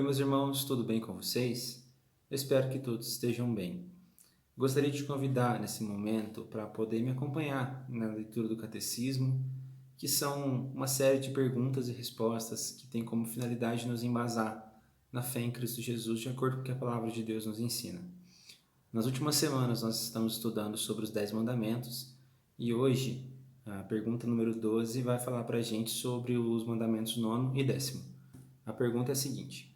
meus irmãos, tudo bem com vocês? Eu espero que todos estejam bem. Gostaria de te convidar nesse momento para poder me acompanhar na leitura do Catecismo, que são uma série de perguntas e respostas que tem como finalidade nos embasar na fé em Cristo Jesus, de acordo com o que a Palavra de Deus nos ensina. Nas últimas semanas nós estamos estudando sobre os 10 mandamentos e hoje a pergunta número 12 vai falar para a gente sobre os mandamentos 9º e 10º. A pergunta é a seguinte: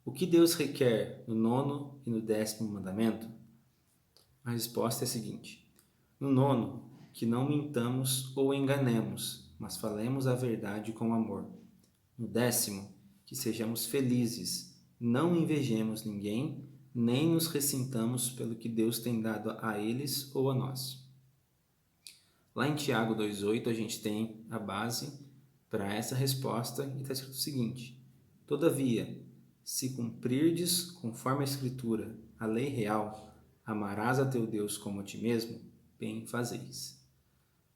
o que Deus requer no 9º e no 10º mandamento? A resposta é a seguinte: no 9º, que não mintamos ou enganemos, mas falemos a verdade com amor. No 10º, que sejamos felizes, não invejemos ninguém, nem nos ressintamos pelo que Deus tem dado a eles ou a nós. Lá em Tiago 2,8 a gente tem a base para essa resposta e está escrito o seguinte: todavia, se cumprirdes conforme a Escritura, a lei real, amarás a teu Deus como a ti mesmo, bem fazeis.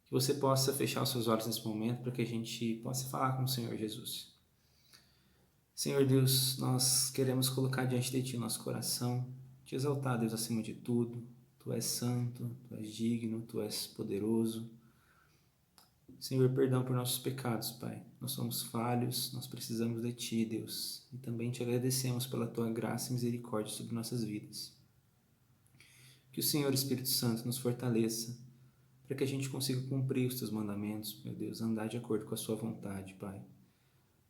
Que você possa fechar os seus olhos nesse momento para que a gente possa falar com o Senhor Jesus. Senhor Deus, nós queremos colocar diante de Ti o nosso coração, Te exaltar, Deus, acima de tudo. Tu és santo, Tu és digno, Tu és poderoso. Senhor, perdão por nossos pecados, Pai. Nós somos falhos, nós precisamos de Ti, Deus. E também Te agradecemos pela Tua graça e misericórdia sobre nossas vidas. Que o Senhor Espírito Santo nos fortaleça para que a gente consiga cumprir os Teus mandamentos, meu Deus, andar de acordo com a Sua vontade, Pai.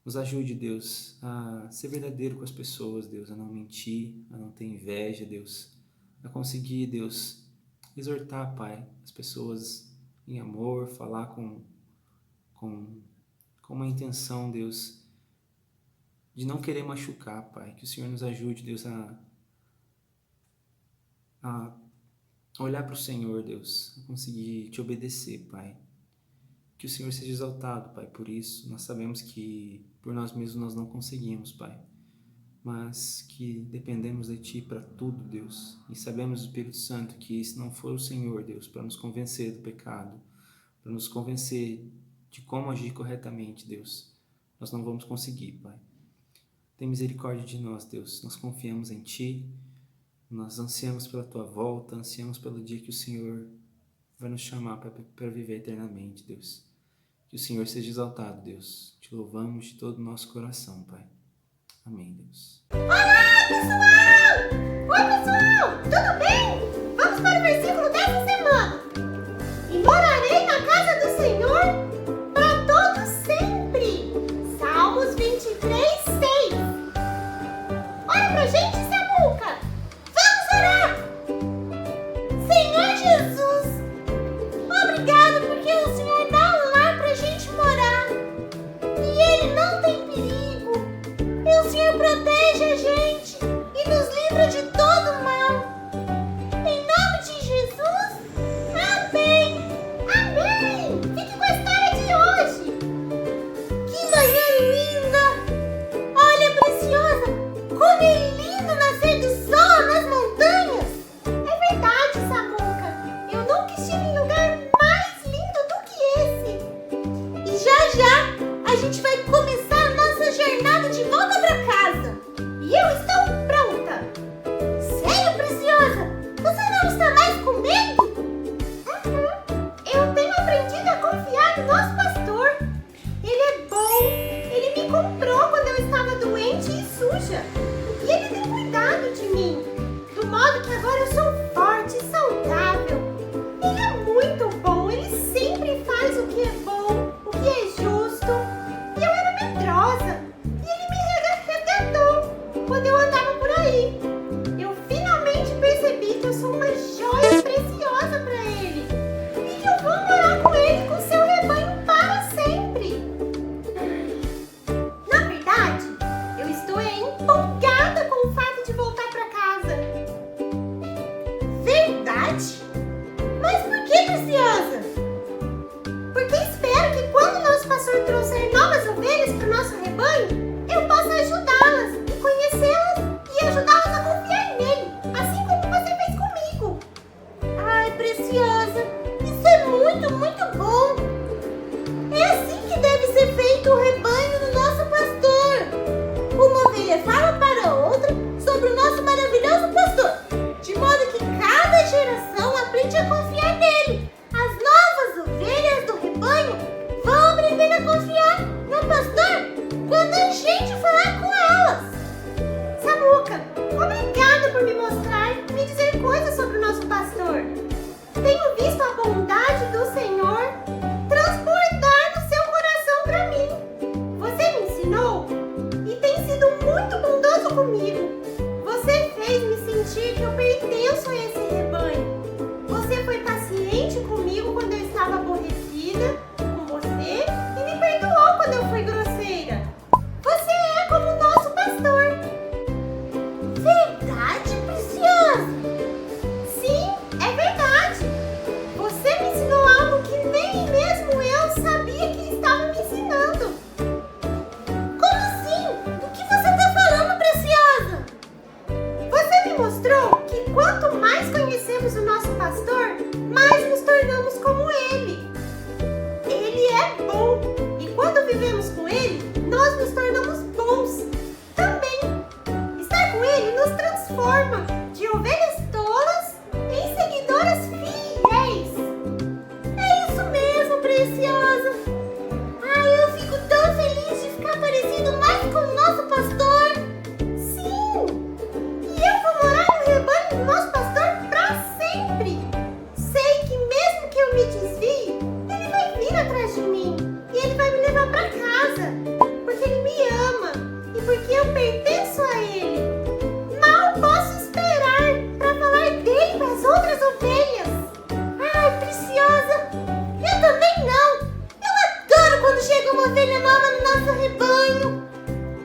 Nos ajude, Deus, a ser verdadeiro com as pessoas, Deus, a não mentir, a não ter inveja, Deus, a conseguir, Deus, exortar, Pai, as pessoas em amor, falar com uma intenção, Deus, de não querer machucar, Pai. Que o Senhor nos ajude, Deus, a olhar para o Senhor, Deus, a conseguir Te obedecer, Pai. Que o Senhor seja exaltado, Pai, por isso. Nós sabemos que por nós mesmos nós não conseguimos, Pai, mas que dependemos de Ti para tudo, Deus. E sabemos, Espírito Santo, que se não for o Senhor, Deus, para nos convencer do pecado, para nos convencer de como agir corretamente, Deus, nós não vamos conseguir, Pai. Tem misericórdia de nós, Deus. Nós confiamos em Ti, nós ansiamos pela Tua volta, ansiamos pelo dia que o Senhor vai nos chamar para viver eternamente, Deus. Que o Senhor seja exaltado, Deus. Te louvamos de todo o nosso coração, Pai. Amém, Deus. Olá, pessoal! Oi, pessoal! Tudo bem? Vamos para o versículo dessa semana. E morarei na casa do Senhor para todo sempre. Salmos 23:6. Olha pra gente, Samuca. Vamos orar! Senhor Jesus, obrigado porque o Senhor dá um lar pra gente morar. E ele não tem perigo. E o Senhor protege a gente e nos livra de todo mal. Em nome de Jesus, amém. Amém. Fique com a história de hoje. Que manhã linda. Olha, preciosa, como é lindo nascer do sol nas montanhas. É verdade, Samuca. Eu nunca estive em lugar mais lindo do que esse. E já a gente vai começar a nossa jornada de volta para casa. E eu estou pronta. Sério, preciosa? Você não está mais com medo? Eu tenho aprendido a confiar no nosso pastor. Ele é bom. Ele me comprou quando eu estava doente e suja. E ele tem cuidado de mim, do modo que agora eu sou forte e saudável. Ele é muito bom. Ele sempre faz o que é bom, o que é justo. E eu era medrosa. E ele me resgatou quando eu andava por aí. Eu finalmente percebi que eu sou uma joia preciosa para ele. E que eu vou morar com ele e com seu rebanho para sempre. Na verdade, eu estou empolgada com o fato de voltar para casa. Verdade? Mas por que, preciosa? Porque espero que quando nosso pastor trouxer novas ovelhas para o nosso rebanho, eu possa ajudá-las e conhecê-las e ajudá-las a confiar nele, assim como você fez comigo. Ai, preciosa, isso é muito, muito bom. É assim que deve ser feito o rebanho do nosso pastor. Uma ovelha a confiar nele. As novas ovelhas do rebanho vão aprender a confiar no pastor quando a gente falar com elas. Samuca, obrigada por me mostrar e me dizer coisas sobre o nosso pastor. Tenho visto a bondade do Senhor transbordar no seu coração para mim. Você me ensinou e tem sido muito bondoso comigo. Você fez me sentir que eu pertenço a esse rebanho. Você foi paciente comigo quando eu estava aborrecida com você e me perdoou quando eu fui grosseira. Você é como o nosso pastor. Verdade, preciosa? Sim, é verdade. Você me ensinou algo que nem mesmo eu sabia que estava me ensinando. Como assim? Do que você está falando, preciosa? Você me mostrou que quanto mais conhecemos o nosso pastor, mais nos tornamos como ele. Ele é bom e quando vivemos com ele, nós nos tornamos bons também. Estar com ele nos transforma de ovelhas tolas em seguidoras fiéis. É isso mesmo, preciosa. Ai, eu fico tão feliz de ficar parecido mais com o nosso pastor. Sim, e eu vou morar no rebanho do nosso pastor para sempre. Sei que mesmo que eu me desvie, ele vai vir atrás de mim e ele vai me levar para casa, porque ele me ama e porque eu pertenço a ele. Mal posso esperar para falar dele para as outras ovelhas. Ai, preciosa, eu também não. Eu adoro quando chega uma ovelha nova no nosso rebanho.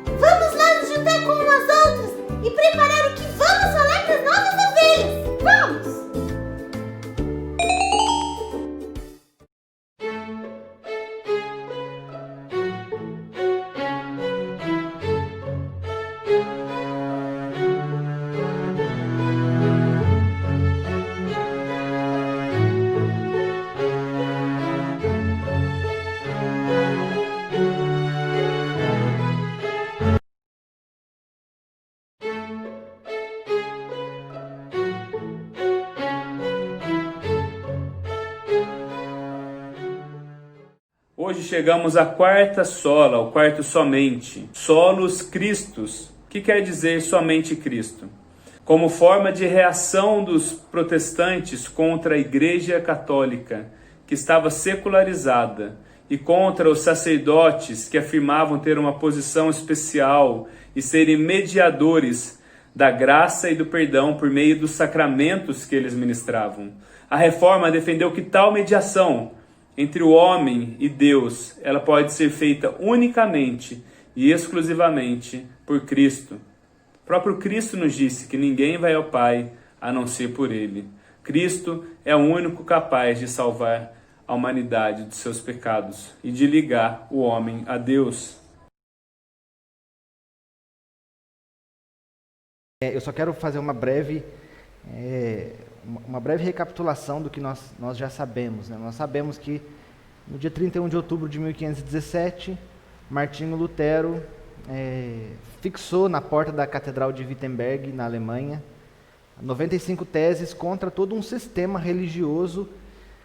Vamos lá nos juntar com umas outras e preparar o que vamos falar para as novas ovelhas. Vamos! Hoje chegamos à quarta sola, ao quarto somente, Solus Christus, que quer dizer somente Cristo. Como forma de reação dos protestantes contra a Igreja Católica, que estava secularizada, e contra os sacerdotes que afirmavam ter uma posição especial e serem mediadores da graça e do perdão por meio dos sacramentos que eles ministravam. A Reforma defendeu que tal mediação entre o homem e Deus, ela pode ser feita unicamente e exclusivamente por Cristo. O próprio Cristo nos disse que ninguém vai ao Pai a não ser por Ele. Cristo é o único capaz de salvar a humanidade dos seus pecados e de ligar o homem a Deus. Eu só quero fazer uma breve recapitulação do que nós já sabemos, né? Nós sabemos que no dia 31 de outubro de 1517, Martinho Lutero fixou na porta da Catedral de Wittenberg, na Alemanha, 95 teses contra todo um sistema religioso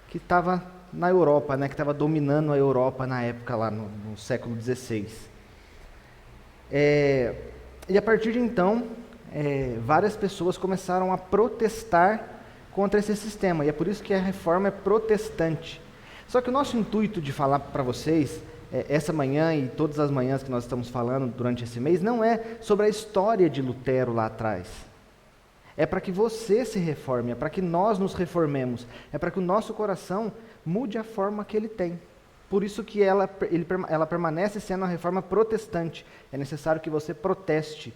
que estava na Europa, né? Que estava dominando a Europa na época, lá no século XVI. E a partir de então, várias pessoas começaram a protestar contra esse sistema, e é por isso que a reforma é protestante. Só que o nosso intuito de falar para vocês, essa manhã e todas as manhãs que nós estamos falando durante esse mês, não é sobre a história de Lutero lá atrás. É para que você se reforme, é para que nós nos reformemos, é para que o nosso coração mude a forma que ele tem. Por isso que ela permanece sendo uma reforma protestante. É necessário que você proteste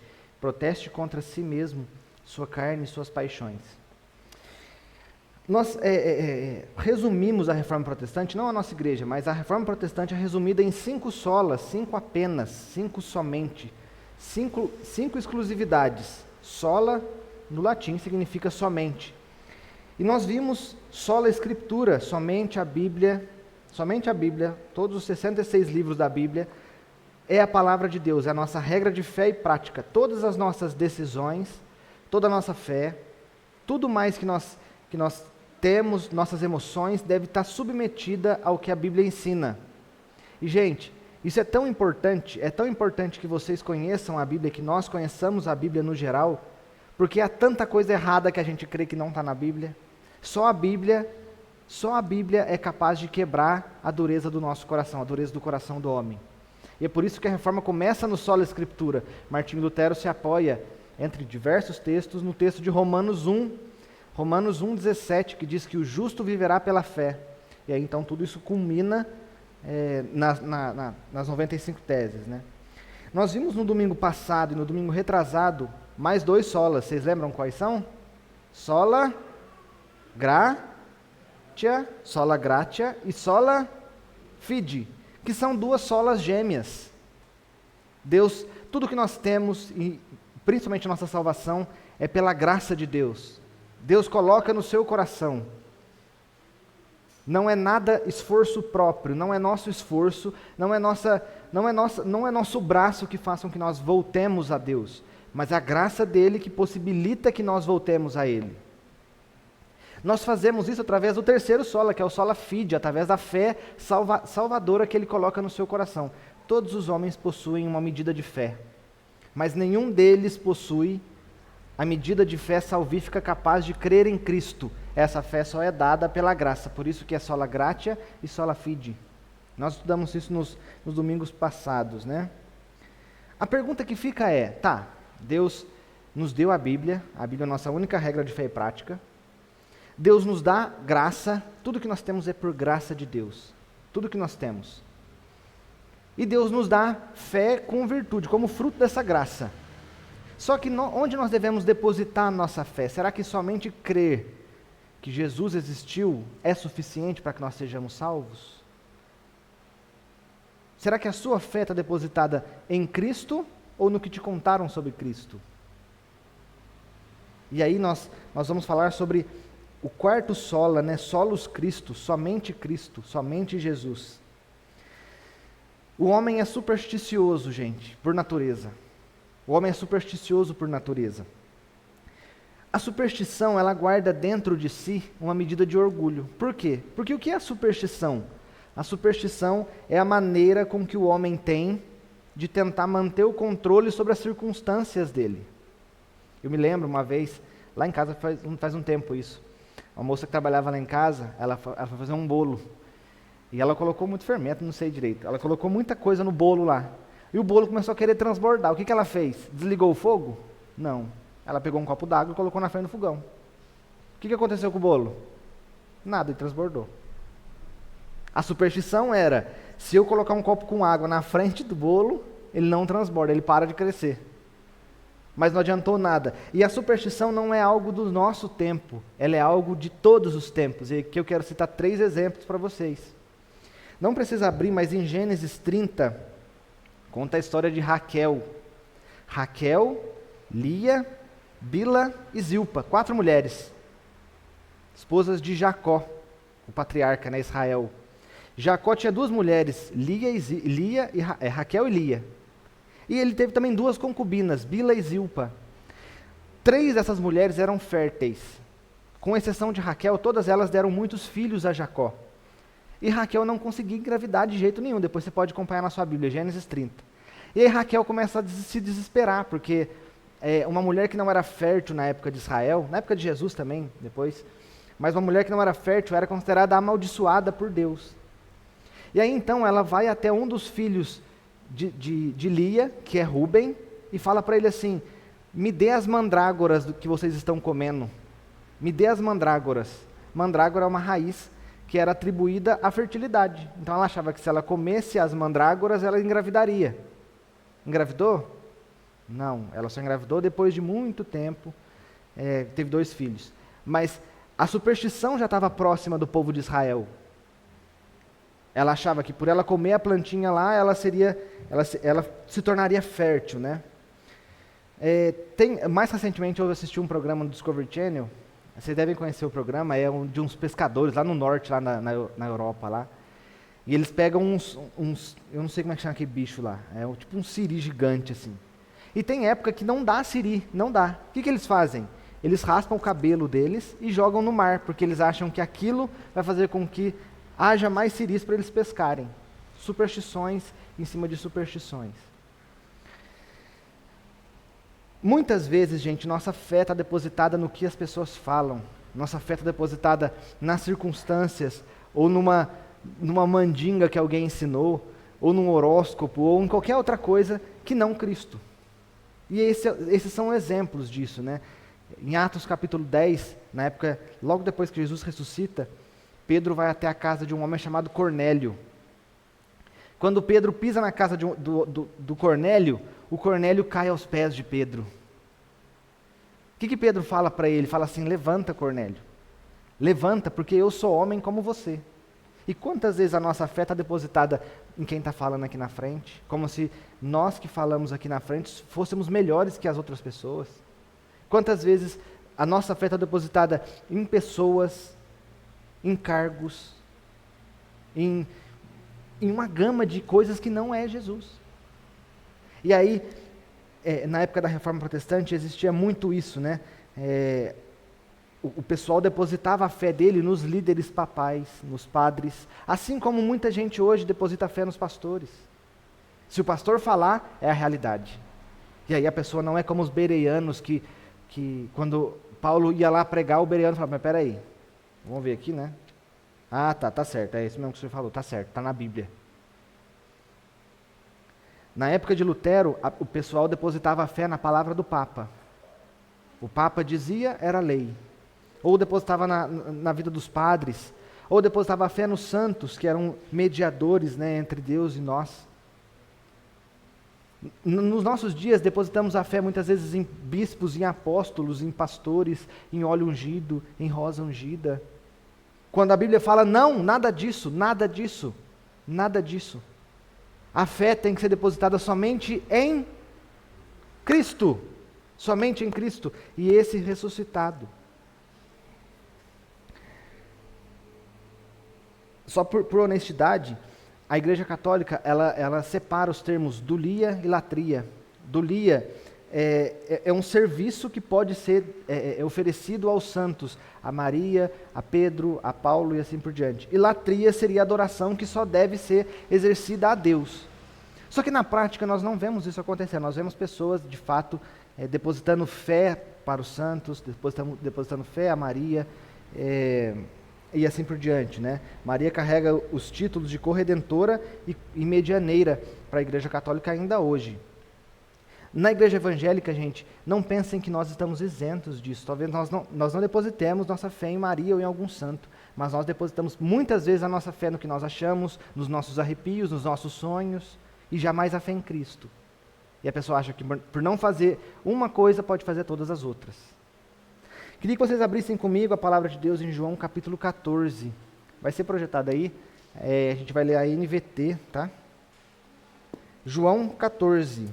contra si mesmo, sua carne e suas paixões. Nós resumimos a Reforma Protestante, não a nossa igreja, mas a Reforma Protestante é resumida em 5 solas, 5 apenas, 5 somente, 5 exclusividades. Sola, no latim, significa somente. E nós vimos sola Escritura, somente a Bíblia, todos os 66 livros da Bíblia, é a palavra de Deus, é a nossa regra de fé e prática. Todas as nossas decisões, toda a nossa fé, tudo mais que nós temos, nossas emoções, deve estar submetida ao que a Bíblia ensina. E, gente, isso é tão importante que vocês conheçam a Bíblia, que nós conheçamos a Bíblia no geral, porque há tanta coisa errada que a gente crê que não está na Bíblia. Só a Bíblia é capaz de quebrar a dureza do nosso coração, a dureza do coração do homem. E é por isso que a reforma começa no sola Escritura. Martinho Lutero se apoia, entre diversos textos, no texto de Romanos 1:17, que diz que o justo viverá pela fé. E aí então tudo isso culmina nas 95 teses, né? Nós vimos no domingo passado e no domingo retrasado mais 2 solas. Vocês lembram quais são? Sola gratia e sola fide, que são 2 solas gêmeas. Deus, tudo que nós temos, e principalmente nossa salvação, é pela graça de Deus. Deus coloca no seu coração. Não é nada esforço próprio, não é nosso esforço, não é nosso braço que faça com que nós voltemos a Deus, mas a graça dele que possibilita que nós voltemos a Ele. Nós fazemos isso através do terceiro sola, que é o sola fide, através da fé salvadora que Ele coloca no seu coração. Todos os homens possuem uma medida de fé, mas nenhum deles possui a medida de fé salvífica capaz de crer em Cristo. Essa fé só é dada pela graça, por isso que é sola gratia e sola fide. Nós estudamos isso nos domingos passados, né? A pergunta que fica é, Deus nos deu a Bíblia é a nossa única regra de fé e prática. Deus nos dá graça, tudo que nós temos é por graça de Deus, tudo que nós temos. E Deus nos dá fé com virtude, como fruto dessa graça. Só que onde nós devemos depositar a nossa fé? Será que somente crer que Jesus existiu é suficiente para que nós sejamos salvos? Será que a sua fé está depositada em Cristo ou no que te contaram sobre Cristo? E aí nós vamos falar sobre o quarto sola, né? Solus Christo, somente Jesus. O homem é supersticioso, gente, por natureza. O homem é supersticioso por natureza. A superstição, ela guarda dentro de si uma medida de orgulho. Por quê? Porque o que é a superstição? A superstição é a maneira com que o homem tem de tentar manter o controle sobre as circunstâncias dele. Eu me lembro uma vez, lá em casa faz um tempo isso, uma moça que trabalhava lá em casa, ela foi fazer um bolo. E ela colocou muito fermento, não sei direito. Ela colocou muita coisa no bolo lá. E o bolo começou a querer transbordar. O que ela fez? Desligou o fogo? Não. Ela pegou um copo d'água e colocou na frente do fogão. O que aconteceu com o bolo? Nada, ele transbordou. A superstição era, se eu colocar um copo com água na frente do bolo, ele não transborda, ele para de crescer. Mas não adiantou nada. E a superstição não é algo do nosso tempo, ela é algo de todos os tempos. E aqui eu quero citar 3 exemplos para vocês. Não precisa abrir, mas em Gênesis 30, conta a história de Raquel. Raquel, Lia, Bila e Zilpa, 4 mulheres, esposas de Jacó, o patriarca, né, Israel. Jacó tinha 2 mulheres, Raquel e Lia. E ele teve também 2 concubinas, Bila e Zilpa. 3 dessas mulheres eram férteis. Com exceção de Raquel, todas elas deram muitos filhos a Jacó. E Raquel não conseguia engravidar de jeito nenhum. Depois você pode acompanhar na sua Bíblia, Gênesis 30. E aí Raquel começa a se desesperar, porque uma mulher que não era fértil na época de Israel, na época de Jesus também, depois, mas uma mulher que não era fértil era considerada amaldiçoada por Deus. E aí então ela vai até um dos filhos de Lia, que é Ruben, e fala para ele assim, me dê as mandrágoras do que vocês estão comendo. Me dê as mandrágoras. Mandrágora é uma raiz que era atribuída à fertilidade. Então ela achava que se ela comesse as mandrágoras, ela engravidaria. Engravidou? Não, ela só engravidou depois de muito tempo, teve 2 filhos. Mas a superstição já estava próxima do povo de Israel. Ela achava que por ela comer a plantinha lá, ela se tornaria fértil, né? Mais recentemente eu assisti um programa no Discovery Channel, vocês devem conhecer o programa, de uns pescadores lá no norte, lá na Europa, lá. E eles pegam eu não sei como é que chama aquele bicho lá, tipo um siri gigante, assim. E tem época que não dá siri, não dá. O que eles fazem? eles raspam o cabelo deles e jogam no mar, porque eles acham que aquilo vai fazer com que haja mais ciris para eles pescarem. Superstições em cima de superstições. Muitas vezes, gente, nossa fé está depositada no que as pessoas falam. Nossa fé está depositada nas circunstâncias, ou numa mandinga que alguém ensinou, ou num horóscopo, ou em qualquer outra coisa que não Cristo. E esses são exemplos disso, né? Em Atos capítulo 10, na época, logo depois que Jesus ressuscita, Pedro vai até a casa de um homem chamado Cornélio. Quando Pedro pisa na casa do Cornélio, o Cornélio cai aos pés de Pedro. O que Pedro fala para ele? Fala assim: levanta, Cornélio. Levanta, porque eu sou homem como você. E quantas vezes a nossa fé está depositada em quem está falando aqui na frente? Como se nós que falamos aqui na frente fôssemos melhores que as outras pessoas. Quantas vezes a nossa fé está depositada em pessoas, em cargos, em uma gama de coisas que não é Jesus. E aí, na época da Reforma Protestante, existia muito isso, né? O pessoal depositava a fé dele nos líderes papais, nos padres, assim como muita gente hoje deposita a fé nos pastores. Se o pastor falar, é a realidade. E aí a pessoa não é como os bereanos que quando Paulo ia lá pregar, o bereano falava: mas peraí, vamos ver aqui, né? Ah, tá certo, é isso mesmo que o senhor falou, tá certo, tá na Bíblia. Na época de Lutero, o pessoal depositava a fé na palavra do Papa. O Papa dizia, era lei. Ou depositava na vida dos padres, ou depositava a fé nos santos, que eram mediadores, né, entre Deus e nós. Nos nossos dias, depositamos a fé muitas vezes em bispos, em apóstolos, em pastores, em óleo ungido, em rosa ungida. Quando a Bíblia fala, não, nada disso, nada disso, nada disso. A fé tem que ser depositada somente em Cristo, somente em Cristo, e esse ressuscitado. Só por honestidade, a Igreja Católica, ela separa os termos dulia e latria. Dulia é um serviço que pode ser oferecido aos santos, a Maria, a Pedro, a Paulo e assim por diante. E latria seria a adoração que só deve ser exercida a Deus. Só que na prática nós não vemos isso acontecer, nós vemos pessoas de fato depositando fé para os santos, depositando fé a Maria, e assim por diante, né? Maria carrega os títulos de corredentora e medianeira para a Igreja Católica ainda hoje. Na Igreja Evangélica, gente, não pensem que nós estamos isentos disso. Talvez nós não depositemos nossa fé em Maria ou em algum santo, mas nós depositamos muitas vezes a nossa fé no que nós achamos, nos nossos arrepios, nos nossos sonhos, e jamais a fé em Cristo. E a pessoa acha que por não fazer uma coisa, pode fazer todas as outras. Queria que vocês abrissem comigo a palavra de Deus em João capítulo 14. Vai ser projetado aí, a gente vai ler a NVT, tá? João 14.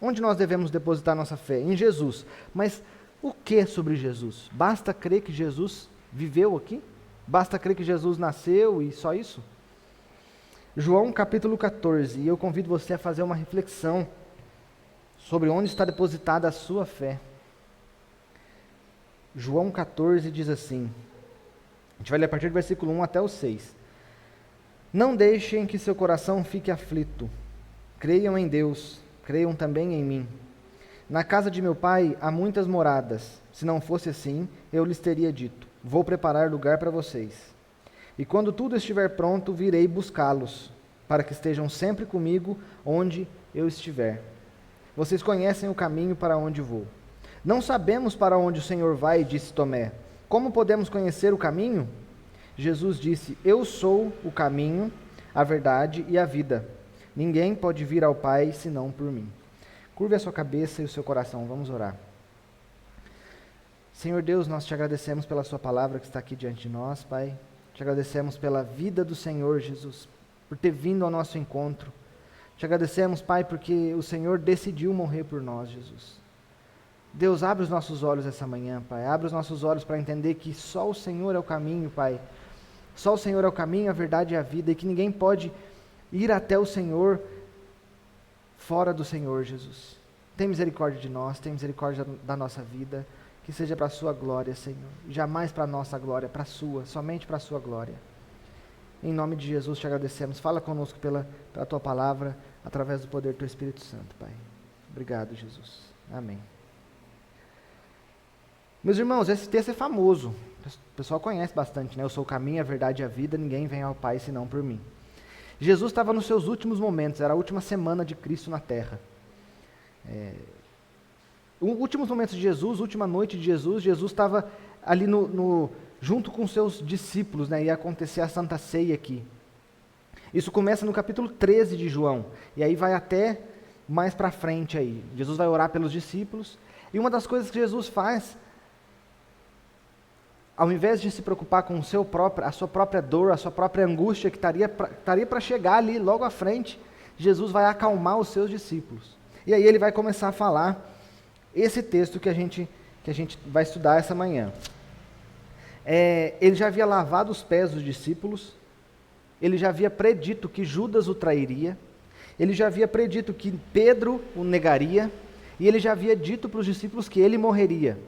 Onde nós devemos depositar nossa fé? Em Jesus. Mas o que sobre Jesus? Basta crer que Jesus viveu aqui? Basta crer que Jesus nasceu e só isso? João capítulo 14, e eu convido você a fazer uma reflexão sobre onde está depositada a sua fé. João 14 diz assim, a gente vai ler a partir do versículo 1 até o 6. Não deixem que seu coração fique aflito. Creiam em Deus, creiam também em mim. Na casa de meu pai há muitas moradas. Se não fosse assim, eu lhes teria dito, vou preparar lugar para vocês. E quando tudo estiver pronto, virei buscá-los, para que estejam sempre comigo onde eu estiver. Vocês conhecem o caminho para onde vou. Não sabemos para onde o Senhor vai, disse Tomé. Como podemos conhecer o caminho? Jesus disse, eu sou o caminho, a verdade e a vida. Ninguém pode vir ao Pai senão por mim. Curve a sua cabeça e o seu coração, vamos orar. Senhor Deus, nós te agradecemos pela sua palavra que está aqui diante de nós, Pai. Te agradecemos pela vida do Senhor, Jesus, por ter vindo ao nosso encontro. Te agradecemos, Pai, porque o Senhor decidiu morrer por nós, Jesus. Deus, abre os nossos olhos essa manhã, Pai. Abre os nossos olhos para entender que só o Senhor é o caminho, Pai. Só o Senhor é o caminho, a verdade e a vida, e que ninguém pode ir até o Senhor fora do Senhor, Jesus. Tem misericórdia de nós, tem misericórdia da nossa vida, que seja para a sua glória, Senhor. Jamais para a nossa glória, para a sua, somente para a sua glória. Em nome de Jesus te agradecemos. Fala conosco pela tua palavra, através do poder do teu Espírito Santo, Pai. Obrigado, Jesus. Amém. Meus irmãos, esse texto é famoso. O pessoal conhece bastante, né? Eu sou o caminho, a verdade e a vida, ninguém vem ao Pai senão por mim. Jesus estava nos seus últimos momentos, era a última semana de Cristo na terra. Os últimos momentos de Jesus, última noite de Jesus estava ali junto com seus discípulos, né? Ia acontecer a Santa Ceia aqui. Isso começa no capítulo 13 de João, e aí vai até mais para frente aí. Jesus vai orar pelos discípulos, e uma das coisas que Jesus faz, ao invés de se preocupar com a sua própria dor, a sua própria angústia que estaria para chegar ali logo à frente, Jesus vai acalmar os seus discípulos. E aí ele vai começar a falar esse texto que a gente vai estudar essa manhã. Ele já havia lavado os pés dos discípulos, ele já havia predito que Judas o trairia, ele já havia predito que Pedro o negaria, e ele já havia dito para os discípulos que ele morreria.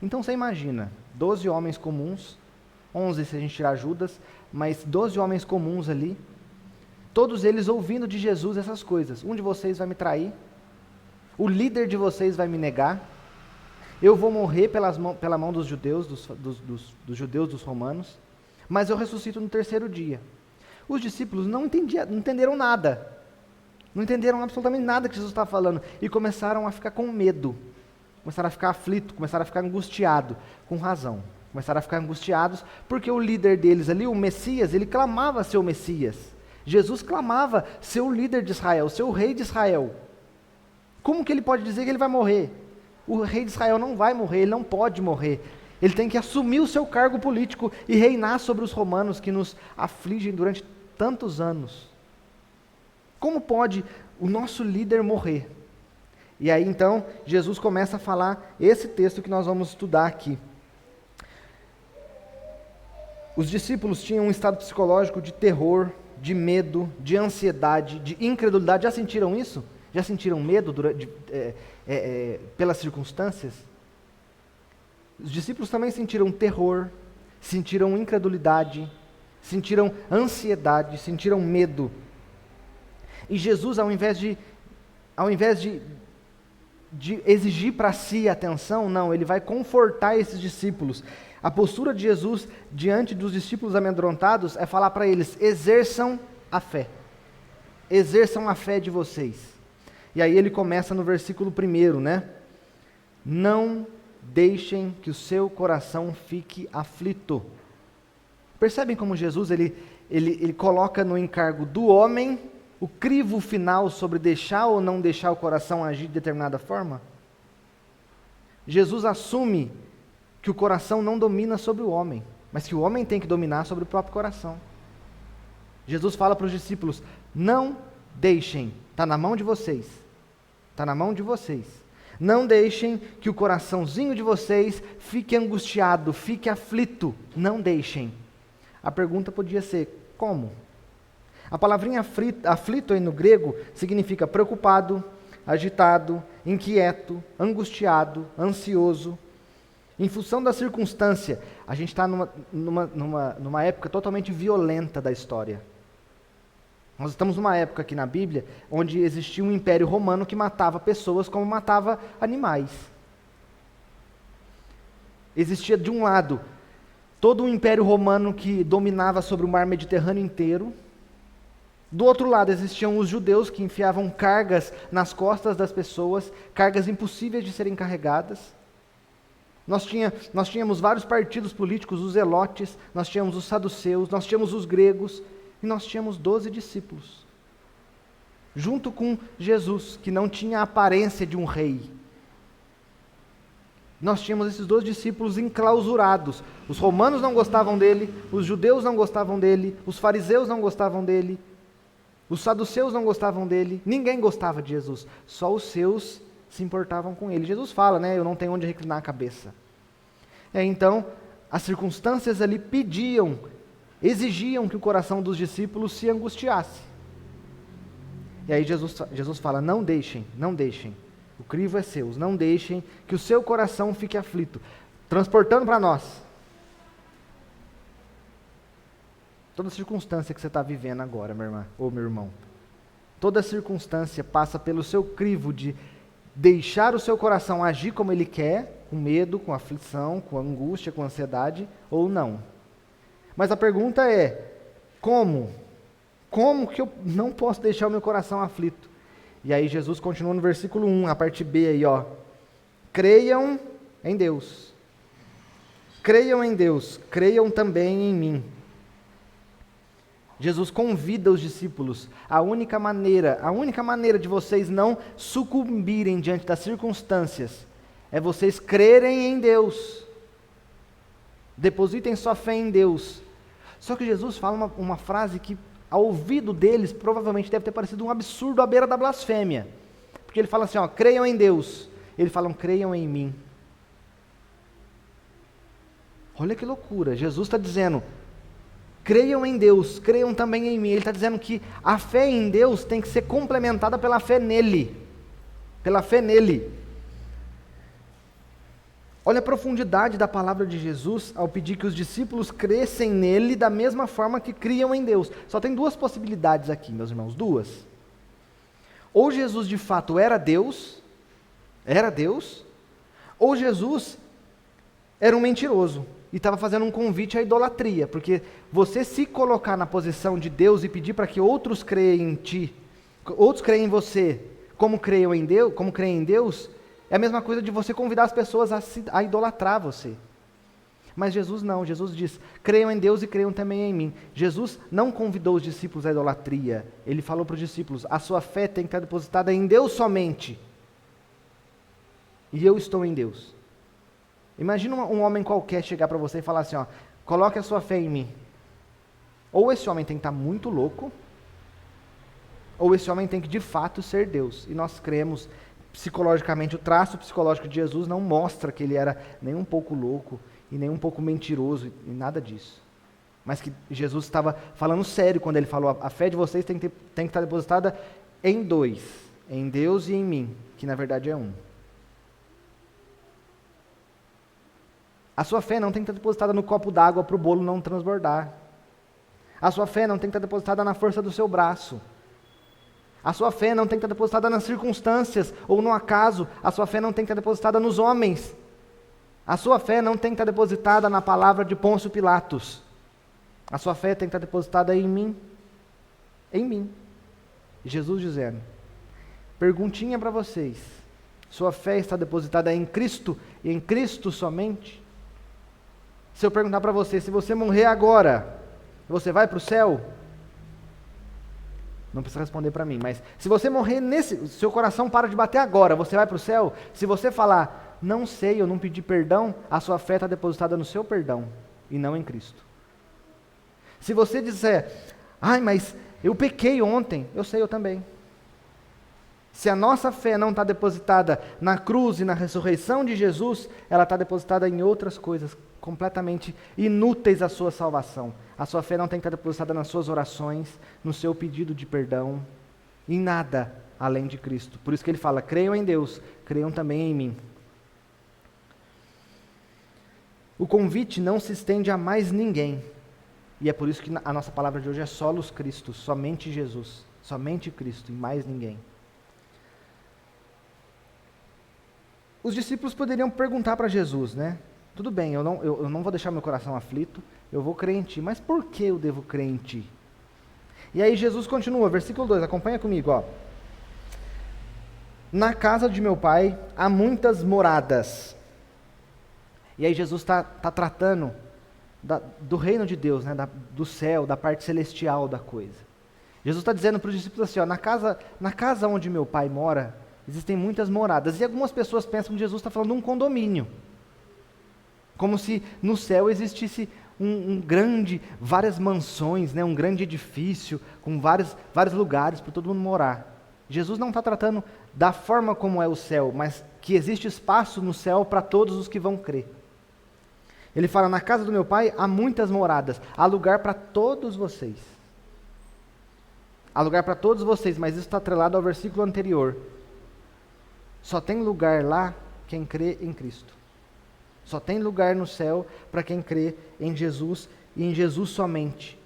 Então você imagina, 12 homens comuns, 11 se a gente tirar Judas, mas 12 homens comuns ali, todos eles ouvindo de Jesus essas coisas. Um de vocês vai me trair, o líder de vocês vai me negar, eu vou morrer pela mão dos judeus, dos judeus, dos romanos, mas eu ressuscito no terceiro dia. Os discípulos não entenderam nada, não entenderam absolutamente nada que Jesus estava falando, e começaram a ficar com medo, começaram a ficar aflitos, começaram a ficar angustiados, com razão. Começaram a ficar angustiados, porque o líder deles ali, o Messias, ele clamava ser o Messias. Jesus clamava ser o líder de Israel, ser o rei de Israel. Como que ele pode dizer que ele vai morrer? O rei de Israel não vai morrer, ele não pode morrer. Ele tem que assumir o seu cargo político e reinar sobre os romanos que nos afligem durante tantos anos. Como pode o nosso líder morrer? E aí então, Jesus começa a falar esse texto que nós vamos estudar aqui. Os discípulos tinham um estado psicológico de terror, de medo, de ansiedade, de incredulidade. Já sentiram isso? Já sentiram medo pelas circunstâncias? Os discípulos também sentiram terror, sentiram incredulidade, sentiram ansiedade, sentiram medo. E Jesus, ao invés de exigir para si atenção, não, ele vai confortar esses discípulos. A postura de Jesus diante dos discípulos amedrontados é falar para eles: exerçam a fé. Exerçam a fé de vocês. E aí ele começa no versículo 1, né? Não deixem que o seu coração fique aflito. Percebem como Jesus ele coloca no encargo do homem o crivo final sobre deixar ou não deixar o coração agir de determinada forma? Jesus assume que o coração não domina sobre o homem, mas que o homem tem que dominar sobre o próprio coração. Jesus fala para os discípulos: não deixem, está na mão de vocês, está na mão de vocês. Não deixem que o coraçãozinho de vocês fique angustiado, fique aflito, não deixem. A pergunta podia ser: como? A palavrinha aflito aí no grego significa preocupado, agitado, inquieto, angustiado, ansioso. Em função da circunstância, a gente está numa época totalmente violenta da história. Nós estamos numa época aqui na Bíblia onde existia um império romano que matava pessoas como matava animais. Existia, de um lado, todo um império romano que dominava sobre o mar Mediterrâneo inteiro. Do outro lado, existiam os judeus que enfiavam cargas nas costas das pessoas, cargas impossíveis de serem carregadas. Nós tínhamos vários partidos políticos, os zelotes, nós tínhamos os saduceus, nós tínhamos os gregos, e nós tínhamos 12 discípulos, junto com Jesus, que não tinha a aparência de um rei. Nós tínhamos esses 12 discípulos enclausurados. Os romanos não gostavam dele, os judeus não gostavam dele, os fariseus não gostavam dele, os saduceus não gostavam dele, ninguém gostava de Jesus, só os seus se importavam com ele. Jesus fala, né, eu não tenho onde reclinar a cabeça. Então, as circunstâncias ali exigiam que o coração dos discípulos se angustiasse. E aí Jesus fala: não deixem, não deixem. O crivo é seu. Não deixem que o seu coração fique aflito. Transportando para nós. Toda circunstância que você está vivendo agora, minha irmã ou meu irmão. Toda circunstância passa pelo seu crivo de deixar o seu coração agir como ele quer, com medo, com aflição, com angústia, com ansiedade, ou não. Mas a pergunta é, como? Como que eu não posso deixar o meu coração aflito? E aí Jesus continua no versículo 1, a parte B aí, ó. Creiam em Deus. Creiam em Deus, creiam também em mim. Jesus convida os discípulos, a única maneira de vocês não sucumbirem diante das circunstâncias, é vocês crerem em Deus. Depositem sua fé em Deus. Só que Jesus fala uma frase que, ao ouvido deles, provavelmente deve ter parecido um absurdo à beira da blasfêmia. Porque ele fala assim, ó, creiam em Deus. Eles falam, creiam em mim. Olha que loucura, Jesus está dizendo, creiam em Deus, creiam também em mim. Ele está dizendo que a fé em Deus tem que ser complementada pela fé nele. Pela fé nele. Olha a profundidade da palavra de Jesus ao pedir que os discípulos crescem nele da mesma forma que criam em Deus. Só tem duas possibilidades aqui, meus irmãos, duas. Ou Jesus de fato era Deus, ou Jesus era um mentiroso e estava fazendo um convite à idolatria, porque você se colocar na posição de Deus e pedir para que outros creiam em ti, outros creem em você, como creem em Deus, é a mesma coisa de você convidar as pessoas a idolatrar você. Mas Jesus não, Jesus diz, creiam em Deus e creiam também em mim. Jesus não convidou os discípulos à idolatria, ele falou para os discípulos, a sua fé tem que estar depositada em Deus somente. E eu estou em Deus. Imagina um homem qualquer chegar para você e falar assim, ó, coloque a sua fé em mim. Ou esse homem tem que estar muito louco, ou esse homem tem que de fato ser Deus. E nós cremos psicologicamente, o traço psicológico de Jesus não mostra que ele era nem um pouco louco e nem um pouco mentiroso e nada disso. Mas que Jesus estava falando sério quando ele falou, a fé de vocês tem que estar depositada em dois, em Deus e em mim, que na verdade é um. A sua fé não tem que estar depositada no copo d'água para o bolo não transbordar. A sua fé não tem que estar depositada na força do seu braço. A sua fé não tem que estar depositada nas circunstâncias ou no acaso. A sua fé não tem que estar depositada nos homens. A sua fé não tem que estar depositada na palavra de Pôncio Pilatos. A sua fé tem que estar depositada em mim. Em mim. Jesus dizendo, perguntinha para vocês, sua fé está depositada em Cristo e em Cristo somente? Se eu perguntar para você, se você morrer agora, você vai para o céu? Não precisa responder para mim, mas se você morrer seu coração para de bater agora, você vai para o céu? Se você falar, não sei, eu não pedi perdão, a sua fé está depositada no seu perdão e não em Cristo. Se você disser, mas eu pequei ontem, eu sei, eu também. Se a nossa fé não está depositada na cruz e na ressurreição de Jesus, ela está depositada em outras coisas completamente inúteis à sua salvação. A sua fé não tem que estar depositada nas suas orações, no seu pedido de perdão, em nada além de Cristo. Por isso que ele fala, creiam em Deus, creiam também em mim. O convite não se estende a mais ninguém. E é por isso que a nossa palavra de hoje é solos Cristo, somente Jesus, somente Cristo e mais ninguém. Os discípulos poderiam perguntar para Jesus, né? Tudo bem, eu não vou deixar meu coração aflito, eu vou crer em Ti, mas por que eu devo crer em Ti? E aí Jesus continua, versículo 2, acompanha comigo, ó. Na casa de meu Pai há muitas moradas. E aí Jesus está tratando do reino de Deus, né? Do céu, da parte celestial da coisa. Jesus está dizendo para os discípulos assim, ó, na casa onde meu Pai mora, existem muitas moradas. E algumas pessoas pensam que Jesus está falando de um condomínio. Como se no céu existisse várias mansões, né, um grande edifício, com vários lugares para todo mundo morar. Jesus não está tratando da forma como é o céu, mas que existe espaço no céu para todos os que vão crer. Ele fala, na casa do meu Pai há muitas moradas, há lugar para todos vocês. Há lugar para todos vocês, mas isso está atrelado ao versículo anterior. Só tem lugar lá quem crê em Cristo. Só tem lugar no céu para quem crê em Jesus e em Jesus somente.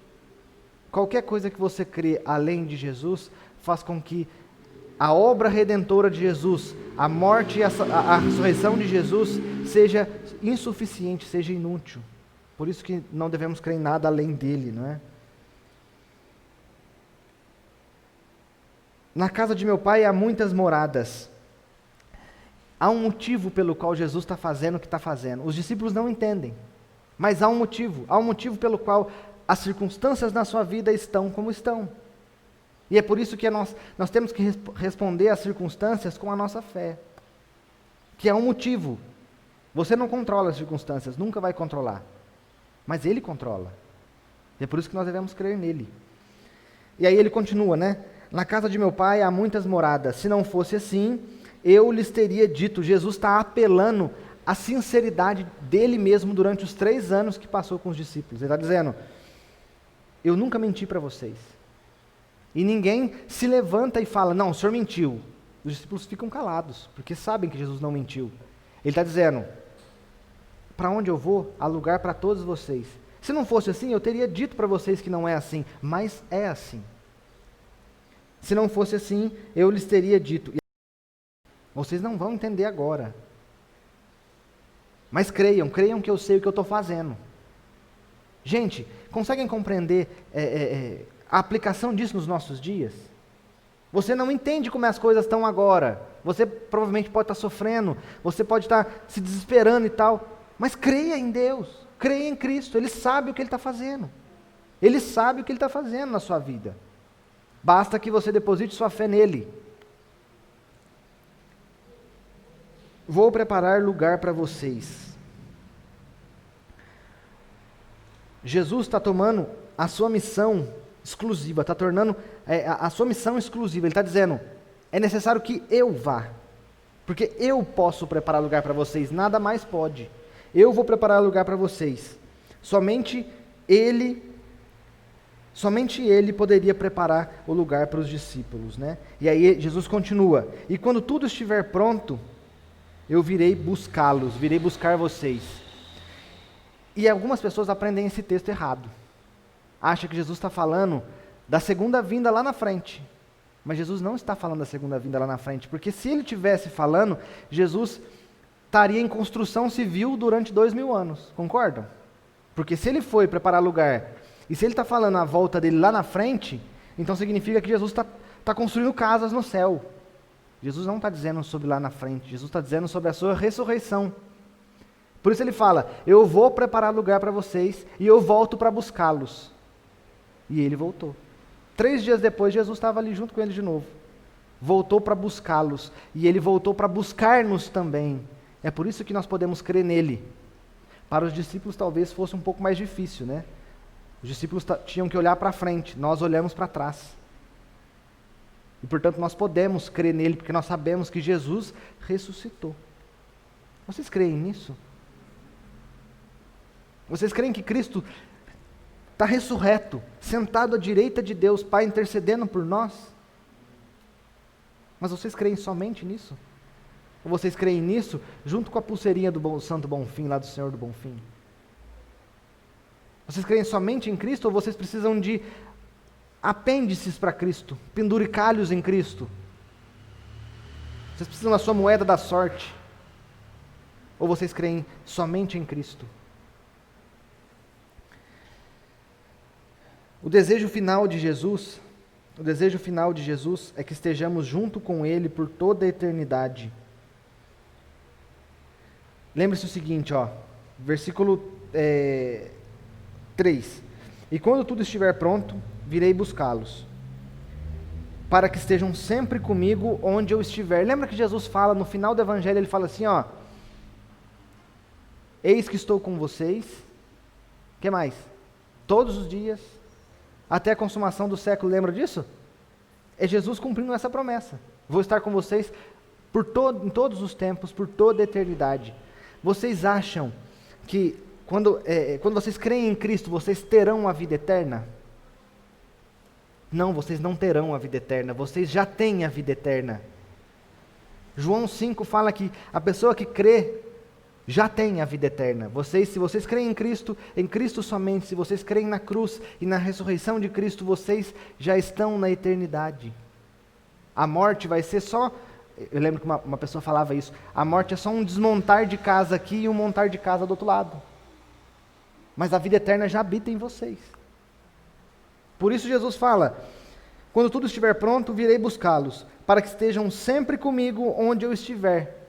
Qualquer coisa que você crê além de Jesus faz com que a obra redentora de Jesus, a morte e a ressurreição de Jesus seja insuficiente, seja inútil. Por isso que não devemos crer em nada além dele, não é? Na casa de meu pai há muitas moradas. Há um motivo pelo qual Jesus está fazendo o que está fazendo. Os discípulos não entendem, mas há um motivo pelo qual as circunstâncias na sua vida estão como estão. E é por isso que nós temos que responder às circunstâncias com a nossa fé, que é um motivo. Você não controla as circunstâncias, nunca vai controlar, mas Ele controla. E é por isso que nós devemos crer nele. E aí ele continua, né? Na casa de meu pai há muitas moradas. Se não fosse assim, eu lhes teria dito. Jesus está apelando à sinceridade dele mesmo durante os 3 anos que passou com os discípulos. Ele está dizendo, eu nunca menti para vocês. E ninguém se levanta e fala, não, o senhor mentiu. Os discípulos ficam calados, porque sabem que Jesus não mentiu. Ele está dizendo, para onde eu vou, há lugar para todos vocês. Se não fosse assim, eu teria dito para vocês que não é assim, mas é assim. Se não fosse assim, eu lhes teria dito. Vocês não vão entender agora. Mas creiam que eu sei o que eu estou fazendo. Gente, conseguem compreender a aplicação disso nos nossos dias? Você não entende como as coisas estão agora. Você provavelmente pode estar sofrendo, você pode estar se desesperando e tal. Mas creia em Deus, creia em Cristo. Ele sabe o que Ele está fazendo. Ele sabe o que Ele está fazendo na sua vida. Basta que você deposite sua fé nele. Vou preparar lugar para vocês. Jesus está tomando a sua missão exclusiva, está tornando a sua missão exclusiva. Ele está dizendo, é necessário que eu vá, porque eu posso preparar lugar para vocês, nada mais pode. Eu vou preparar lugar para vocês. Somente Ele poderia preparar o lugar para os discípulos, né? E aí Jesus continua, e quando tudo estiver pronto, eu virei buscá-los, virei buscar vocês. E algumas pessoas aprendem esse texto errado. Acham que Jesus está falando da segunda vinda lá na frente. Mas Jesus não está falando da segunda vinda lá na frente, porque se Ele estivesse falando, Jesus estaria em construção civil durante 2000 anos, concordam? Porque se Ele foi preparar lugar, e se Ele está falando a volta dele lá na frente, então significa que Jesus está construindo casas no céu. Jesus não está dizendo sobre lá na frente, Jesus está dizendo sobre a sua ressurreição. Por isso Ele fala, eu vou preparar lugar para vocês, e eu volto para buscá-los. E Ele voltou. 3 dias depois, Jesus estava ali junto com Ele de novo. Voltou para buscá-los, e Ele voltou para buscar-nos também. É por isso que nós podemos crer nele. Para os discípulos talvez fosse um pouco mais difícil, né? Os discípulos tinham que olhar para frente, nós olhamos para trás. E portanto nós podemos crer nele, porque nós sabemos que Jesus ressuscitou. Vocês creem nisso? Vocês creem que Cristo está ressurreto, sentado à direita de Deus, Pai, intercedendo por nós? Mas vocês creem somente nisso? Ou vocês creem nisso junto com a pulseirinha do Santo Bonfim, lá do Senhor do Bonfim? Vocês creem somente em Cristo ou vocês precisam de apêndices para Cristo, penduricalhos em Cristo? Vocês precisam da sua moeda da sorte? Ou vocês creem somente em Cristo? O desejo final de Jesus é que estejamos junto com Ele por toda a eternidade. Lembre-se o seguinte, versículo 3. E quando tudo estiver pronto, virei buscá-los, para que estejam sempre comigo onde eu estiver. Lembra que Jesus fala, no final do Evangelho, Ele fala assim, eis que estou com vocês, o que mais? Todos os dias, até a consumação do século, lembra disso? É Jesus cumprindo essa promessa. Vou estar com vocês em todos os tempos, por toda a eternidade. Vocês acham que quando vocês creem em Cristo, vocês terão a vida eterna? Não, vocês não terão a vida eterna, vocês já têm a vida eterna. João 5 fala que a pessoa que crê já tem a vida eterna. Se vocês creem em Cristo somente, se vocês creem na cruz e na ressurreição de Cristo, vocês já estão na eternidade. A morte vai ser só... Eu lembro que uma pessoa falava isso. A morte é só um desmontar de casa aqui e um montar de casa do outro lado. Mas a vida eterna já habita em vocês. Por isso Jesus fala: quando tudo estiver pronto, virei buscá-los, para que estejam sempre comigo onde eu estiver.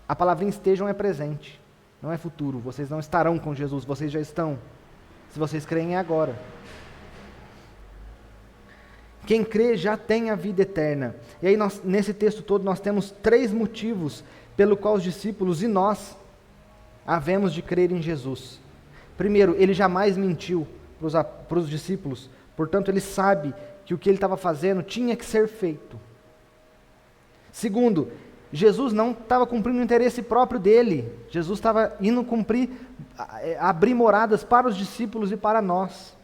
A palavrinha estejam é presente, não é futuro. Vocês não estarão com Jesus, vocês já estão. Se vocês creem, é agora. Quem crê já tem a vida eterna. E aí nesse texto todo nós temos 3 motivos pelo qual os discípulos e nós havemos de crer em Jesus. Primeiro, ele jamais mentiu para os discípulos, portanto ele sabe que o que ele estava fazendo tinha que ser feito. Segundo, Jesus não estava cumprindo o interesse próprio dele. Jesus estava indo abrir moradas para os discípulos e para nós.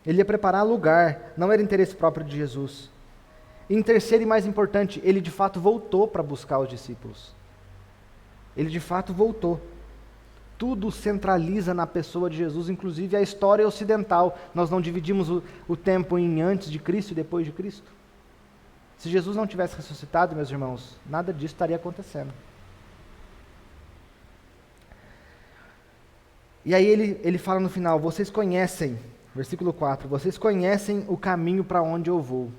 Ele ia preparar lugar, não era interesse próprio de Jesus. E em terceiro e mais importante, ele de fato voltou para buscar os discípulos. Ele de fato voltou. Tudo centraliza na pessoa de Jesus, inclusive a história ocidental. Nós não dividimos o tempo em antes de Cristo e depois de Cristo. Se Jesus não tivesse ressuscitado, meus irmãos, nada disso estaria acontecendo. E aí ele fala no final: vocês conhecem, versículo 4, vocês conhecem o caminho para onde eu vou.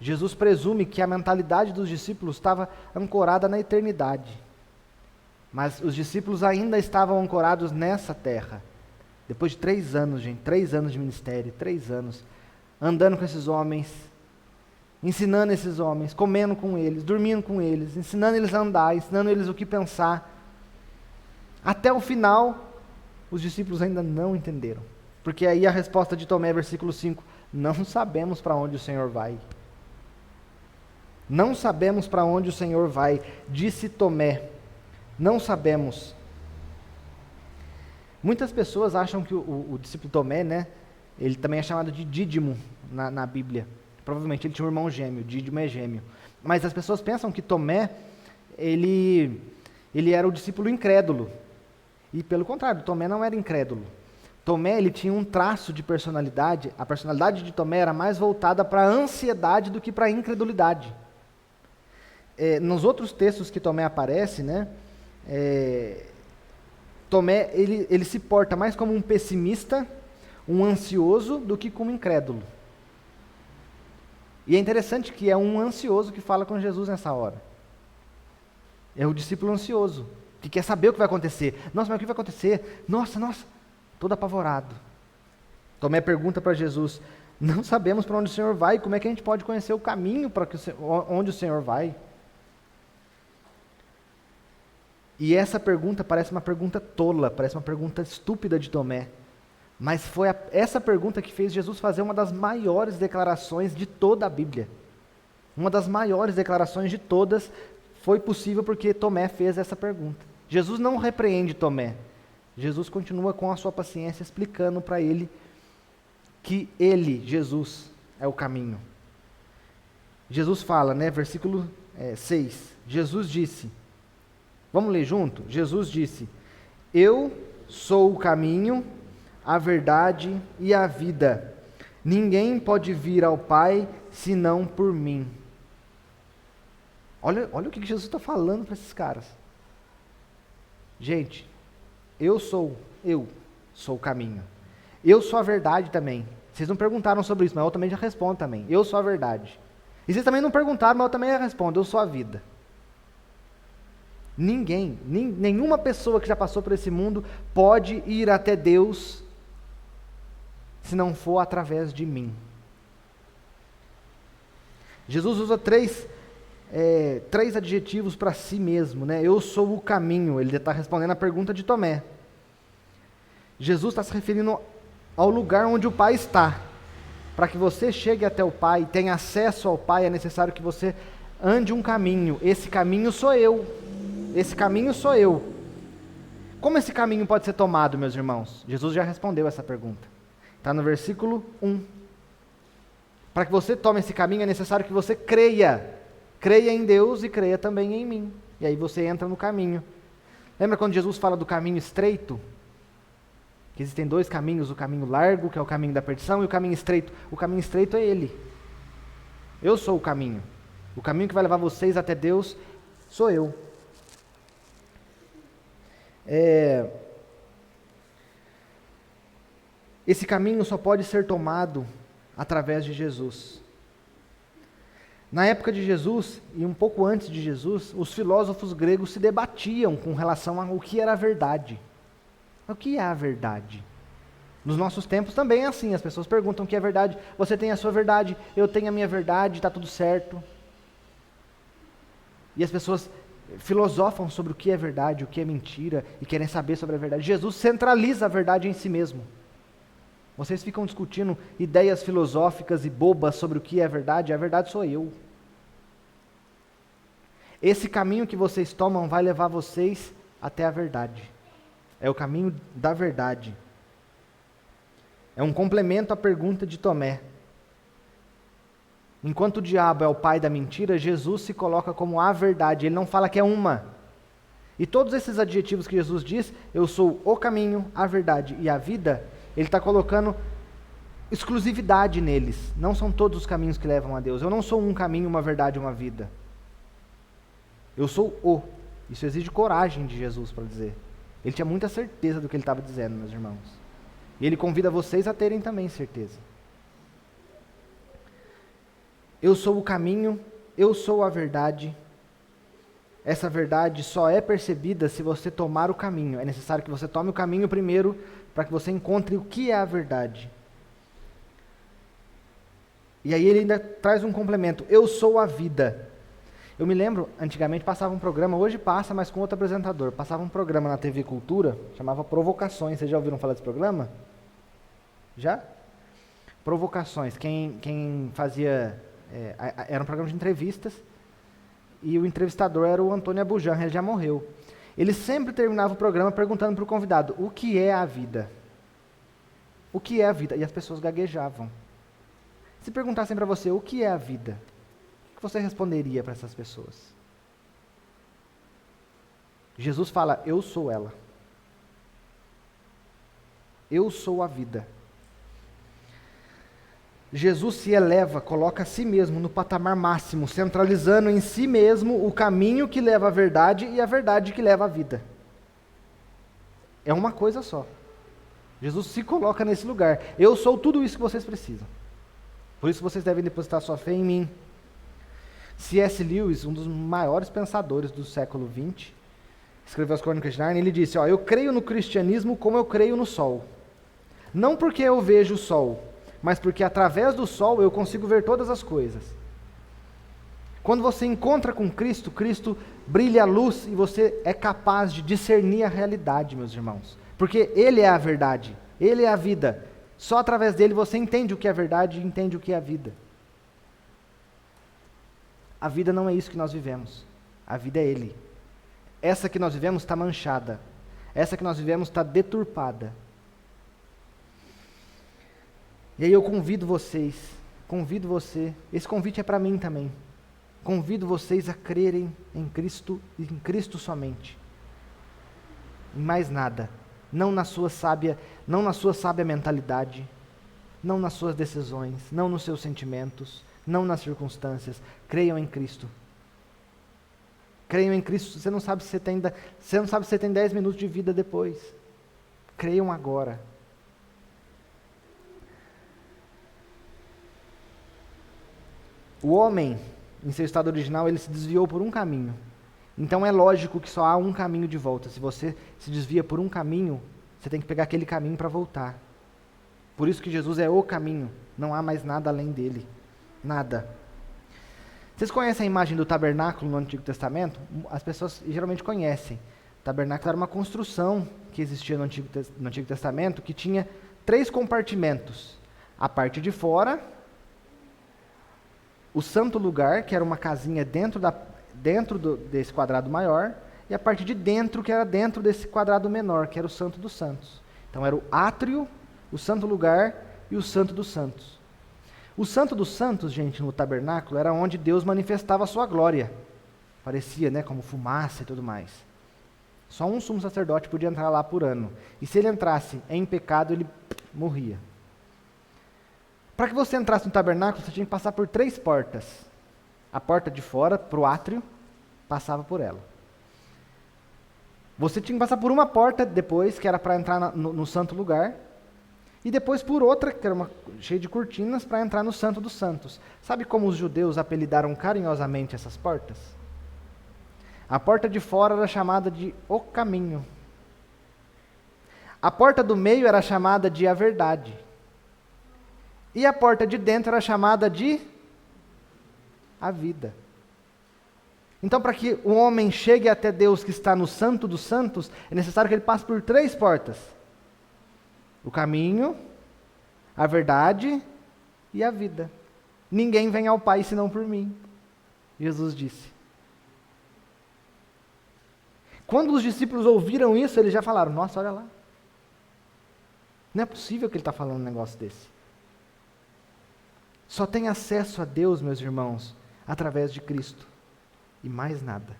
Jesus presume que a mentalidade dos discípulos estava ancorada na eternidade. Mas os discípulos ainda estavam ancorados nessa terra. Depois de 3 anos, gente, 3 anos de ministério, 3 anos, andando com esses homens, ensinando esses homens, comendo com eles, dormindo com eles, ensinando eles a andar, ensinando eles o que pensar. Até o final, os discípulos ainda não entenderam. Porque aí a resposta de Tomé, versículo 5, não sabemos para onde o Senhor vai. Não sabemos para onde o Senhor vai, disse Tomé. Não sabemos. Muitas pessoas acham que o discípulo Tomé, né, ele também é chamado de Dídimo na Bíblia. Provavelmente ele tinha um irmão gêmeo, Dídimo é gêmeo. Mas as pessoas pensam que Tomé, ele era o discípulo incrédulo. E pelo contrário, Tomé não era incrédulo. Tomé, ele tinha um traço de personalidade. A personalidade de Tomé era mais voltada para a ansiedade do que para a incredulidade. Nos outros textos que Tomé aparece, né, Tomé, ele se porta mais como um pessimista, um ansioso, do que como incrédulo. E é interessante que é um ansioso que fala com Jesus nessa hora. É o discípulo ansioso, que quer saber o que vai acontecer. Nossa, mas o que vai acontecer? Nossa, todo apavorado. Tomé pergunta para Jesus: não sabemos para onde o Senhor vai, como é que a gente pode conhecer o caminho para onde o Senhor vai? E essa pergunta parece uma pergunta tola, parece uma pergunta estúpida de Tomé. Mas foi essa pergunta que fez Jesus fazer uma das maiores declarações de toda a Bíblia. Uma das maiores declarações de todas foi possível porque Tomé fez essa pergunta. Jesus não repreende Tomé. Jesus continua com a sua paciência explicando para ele que ele, Jesus, é o caminho. Jesus fala, né, versículo 6, Jesus disse, vamos ler junto? Jesus disse: eu sou o caminho, a verdade e a vida. Ninguém pode vir ao Pai senão por mim. Olha o que Jesus está falando para esses caras. Gente, eu sou o caminho. Eu sou a verdade também. Vocês não perguntaram sobre isso, mas eu também já respondo também. Eu sou a verdade. E vocês também não perguntaram, mas eu também já respondo. Eu sou a vida. Nenhuma pessoa que já passou por esse mundo pode ir até Deus se não for através de mim. Jesus usa três adjetivos para si mesmo, né? Eu sou o caminho. Ele está respondendo a pergunta de Tomé. Jesus está se referindo ao lugar onde o Pai está. Para que você chegue até o Pai, tenha acesso ao Pai, é necessário que você ande um caminho. Esse caminho sou eu. Esse caminho sou eu. Como esse caminho pode ser tomado, meus irmãos? Jesus já respondeu essa pergunta. Está no versículo 1. Para que você tome esse caminho, é necessário que você creia Creia em Deus e creia também em mim. E aí você entra no caminho. Lembra quando Jesus fala do caminho estreito? Que existem dois caminhos, o caminho largo, que é o caminho da perdição, e o caminho estreito. O caminho estreito é Ele. Eu sou o caminho. O caminho que vai levar vocês até Deus sou eu. Esse caminho só pode ser tomado através de Jesus. Na época de Jesus, e um pouco antes de Jesus, os filósofos gregos se debatiam com relação ao que era a verdade. O que é a verdade? Nos nossos tempos também é assim, as pessoas perguntam o que é verdade. Você tem a sua verdade, eu tenho a minha verdade, está tudo certo. E as pessoas filosofam sobre o que é verdade, o que é mentira, e querem saber sobre a verdade. Jesus centraliza a verdade em si mesmo. Vocês ficam discutindo ideias filosóficas e bobas sobre o que é verdade, a verdade sou eu. Esse caminho que vocês tomam vai levar vocês até a verdade. É o caminho da verdade. É um complemento à pergunta de Tomé. Enquanto o diabo é o pai da mentira, Jesus se coloca como a verdade. Ele não fala que é uma. E todos esses adjetivos que Jesus diz, eu sou o caminho, a verdade e a vida, ele está colocando exclusividade neles. Não são todos os caminhos que levam a Deus. Eu não sou um caminho, uma verdade e uma vida. Eu sou o. Isso exige coragem de Jesus para dizer. Ele tinha muita certeza do que ele estava dizendo, meus irmãos. E ele convida vocês a terem também certeza. Eu sou o caminho, eu sou a verdade. Essa verdade só é percebida se você tomar o caminho. É necessário que você tome o caminho primeiro para que você encontre o que é a verdade. E aí ele ainda traz um complemento. Eu sou a vida. Eu me lembro, antigamente passava um programa, hoje passa, mas com outro apresentador. Passava um programa na TV Cultura, chamava Provocações. Vocês já ouviram falar desse programa? Já? Provocações. Quem fazia... era um programa de entrevistas, e o entrevistador era o Antônio Abujan, ele já morreu. Ele sempre terminava o programa perguntando para o convidado, o que é a vida? O que é a vida? E as pessoas gaguejavam. Se perguntassem para você, o que é a vida? O que você responderia para essas pessoas? Jesus fala, eu sou ela. Eu sou a vida. Jesus se eleva, coloca a si mesmo no patamar máximo, centralizando em si mesmo o caminho que leva à verdade e a verdade que leva à vida. É uma coisa só. Jesus se coloca nesse lugar. Eu sou tudo isso que vocês precisam. Por isso vocês devem depositar sua fé em mim. C.S. Lewis, um dos maiores pensadores do século XX, escreveu as Crônicas de Nárnia, ele disse, eu creio no cristianismo como eu creio no sol. Não porque eu vejo o sol, mas porque através do sol eu consigo ver todas as coisas. Quando você encontra com Cristo, Cristo brilha a luz e você é capaz de discernir a realidade, meus irmãos. Porque Ele é a verdade, Ele é a vida. Só através dele você entende o que é verdade e entende o que é a vida. A vida não é isso que nós vivemos. A vida é Ele. Essa que nós vivemos está manchada. Essa que nós vivemos está deturpada. E aí eu convido você, esse convite é para mim também. Convido vocês a crerem em Cristo e em Cristo somente. Em mais nada. Não na sua sábia mentalidade, não nas suas decisões, não nos seus sentimentos, não nas circunstâncias. Creiam em Cristo. Creiam em Cristo. Você não sabe se você tem 10 minutos de vida depois. Creiam agora. O homem, em seu estado original, ele se desviou por um caminho. Então é lógico que só há um caminho de volta. Se você se desvia por um caminho, você tem que pegar aquele caminho para voltar. Por isso que Jesus é o caminho. Não há mais nada além dele. Nada. Vocês conhecem a imagem do tabernáculo no Antigo Testamento? As pessoas geralmente conhecem. O tabernáculo era uma construção que existia no Antigo Testamento que tinha 3 compartimentos. A parte de fora, o santo lugar, que era uma casinha dentro desse quadrado maior, e a parte de dentro, que era dentro desse quadrado menor, que era o Santo dos Santos. Então era o átrio, o santo lugar e o Santo dos Santos. O Santo dos Santos, gente, no tabernáculo, era onde Deus manifestava a sua glória. Parecia, né, como fumaça e tudo mais. Só um sumo sacerdote podia entrar lá por ano. E se ele entrasse em pecado, ele morria. Para que você entrasse no tabernáculo, você tinha que passar por 3 portas. A porta de fora, para o átrio, passava por ela. Você tinha que passar por uma porta depois, que era para entrar no santo lugar, e depois por outra, que era cheia de cortinas, para entrar no Santo dos Santos. Sabe como os judeus apelidaram carinhosamente essas portas? A porta de fora era chamada de O Caminho. A porta do meio era chamada de A Verdade. E a porta de dentro era chamada de A Vida. Então, para que o homem chegue até Deus que está no Santo dos Santos, é necessário que ele passe por 3 portas. O caminho, a verdade e a vida. Ninguém vem ao Pai senão por mim, Jesus disse. Quando os discípulos ouviram isso, eles já falaram, nossa, olha lá. Não é possível que ele está falando um negócio desse. Só tem acesso a Deus, meus irmãos, através de Cristo. E mais nada.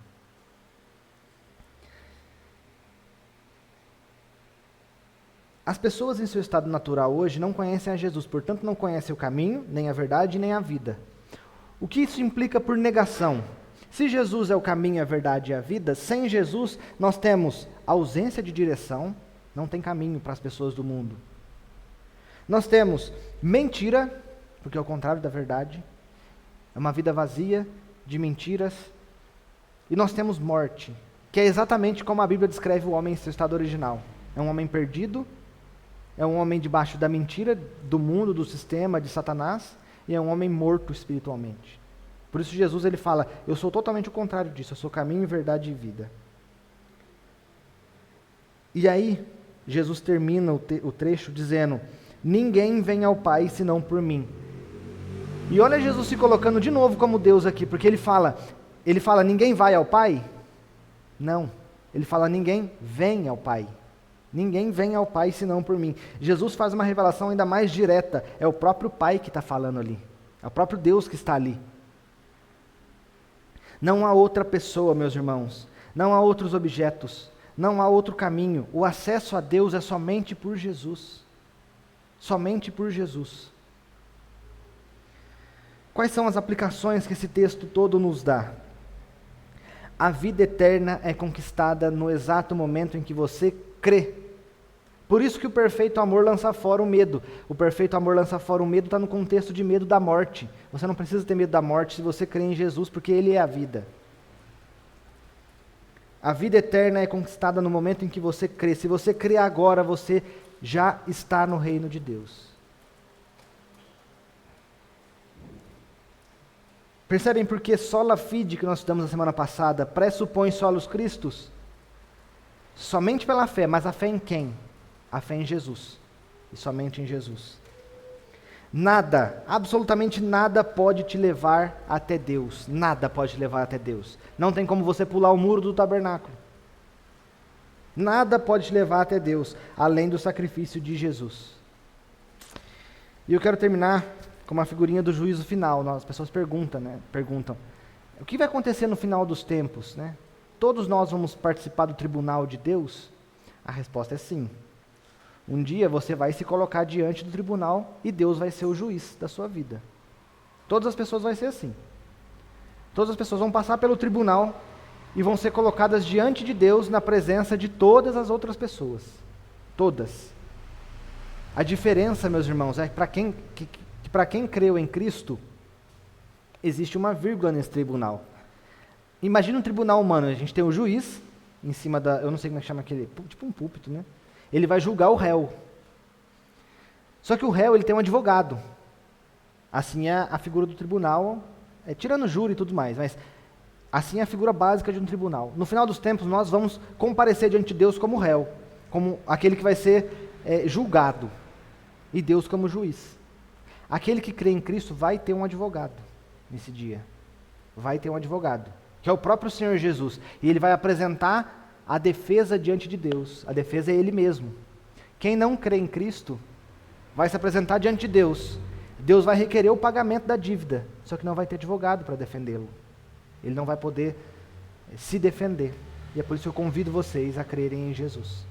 As pessoas em seu estado natural hoje não conhecem a Jesus, portanto não conhecem o caminho, nem a verdade, nem a vida. O que isso implica por negação? Se Jesus é o caminho, a verdade e a vida, sem Jesus nós temos ausência de direção, não tem caminho para as pessoas do mundo. Nós temos mentira, porque é o contrário da verdade, é uma vida vazia de mentiras. E nós temos morte, que é exatamente como a Bíblia descreve o homem em seu estado original. É um homem perdido, é um homem debaixo da mentira, do mundo, do sistema, de Satanás, e é um homem morto espiritualmente. Por isso Jesus ele fala, eu sou totalmente o contrário disso, eu sou caminho, verdade e vida. E aí, Jesus termina o trecho dizendo, ninguém vem ao Pai senão por mim. E olha Jesus se colocando de novo como Deus aqui, porque ele fala, ninguém vai ao Pai? Não. Ele fala, ninguém vem ao Pai. Ninguém vem ao Pai senão por mim. Jesus faz uma revelação ainda mais direta. É o próprio Pai que está falando ali. É o próprio Deus que está ali. Não há outra pessoa, meus irmãos. Não há outros objetos. Não há outro caminho. O acesso a Deus é somente por Jesus. Somente por Jesus. Quais são as aplicações que esse texto todo nos dá? A vida eterna é conquistada no exato momento em que você crê. Por isso que o perfeito amor lança fora o medo. O perfeito amor lança fora o medo está no contexto de medo da morte. Você não precisa ter medo da morte se você crê em Jesus, porque Ele é a vida. A vida eterna é conquistada no momento em que você crê. Se você crê agora, você já está no reino de Deus. Percebem por que sola fide, que nós estudamos na semana passada, pressupõe solos Christus? Somente pela fé, mas a fé em quem? A fé em Jesus. E somente em Jesus. Nada, absolutamente nada pode te levar até Deus. Nada pode te levar até Deus. Não tem como você pular o muro do tabernáculo. Nada pode te levar até Deus, além do sacrifício de Jesus. E eu quero terminar com uma figurinha do juízo final. As pessoas perguntam, o que vai acontecer no final dos tempos, né? Todos nós vamos participar do tribunal de Deus? A resposta é sim. Um dia você vai se colocar diante do tribunal e Deus vai ser o juiz da sua vida. Todas as pessoas vão ser assim. Todas as pessoas vão passar pelo tribunal e vão ser colocadas diante de Deus na presença de todas as outras pessoas. Todas. A diferença, meus irmãos, é que para quem creu em Cristo, existe uma vírgula nesse tribunal. Imagina um tribunal humano, a gente tem o juiz, em cima eu não sei como é que chama aquele, tipo um púlpito, né? Ele vai julgar o réu. Só que o réu, ele tem um advogado. Assim é a figura do tribunal, tirando júri e tudo mais, mas assim é a figura básica de um tribunal. No final dos tempos, nós vamos comparecer diante de Deus como réu, como aquele que vai ser julgado, e Deus como juiz. Aquele que crê em Cristo vai ter um advogado nesse dia. Vai ter um advogado, que é o próprio Senhor Jesus. E ele vai apresentar a defesa diante de Deus. A defesa é Ele mesmo. Quem não crê em Cristo vai se apresentar diante de Deus. Deus vai requerer o pagamento da dívida, só que não vai ter advogado para defendê-lo. Ele não vai poder se defender. E é por isso que eu convido vocês a crerem em Jesus.